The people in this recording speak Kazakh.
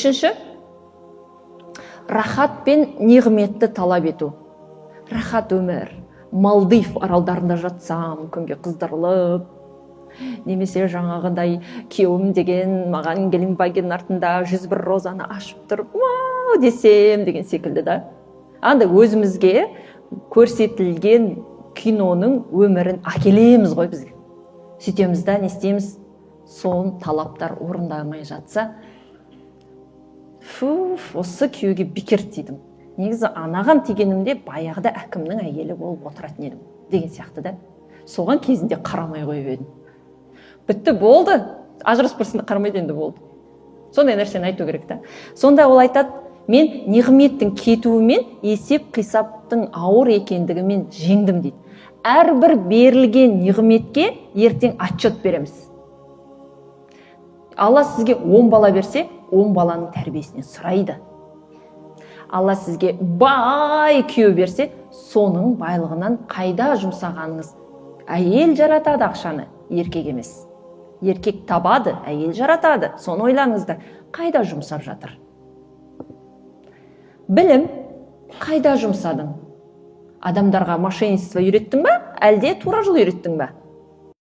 Үшінші, рахат пен неғметті талап ету. Рахат өмір. Малдив аралдарында жатсам, күнге қыздырылып, немесе жаңағыдай күйеуім деген маған Гелендваген артында 101 розаны ашып тұрып, вау десем деген секілді да. Андай өзімізге көрсетілген киноның өмірін әкелеміз ғой бізге. Сөйтеміз да, не істейміз? Соң талаптар орындалмай жатса, осы күйеуге бекер тидім. Негізі анаған тигенімде баяғыда әкімнің әйелі болып отыратын едім деген сияқты да. Соған кезінде қарамай қойып едім. Бітті, болды. Ажырасып барсында қарамайды, енді болды. Сондай нәрсені айту керек та. Сонда ол айтады, мен неғметтің кетуімен есеп қисаптың ауыр екендігімен жеңдім дейді. Әрбір берілген неғметке ертең отчет береміз. Алла сізге 10 бала берсе, 10 баланың тәрбиесінен сұрайды. Алла сізге бай күйеу берсе, соның байлығынан қайда жұмсағаныңыз? Әйел жаратады ақшаны, еркек емес. Еркек табады, әйел жаратады. Соны ойлаңыздар, қайда жұмсап жатыр? Білім, қайда жұмсадың? Адамдарға мошенничество үйреттің ба, әлде тура жол үйреттің ба?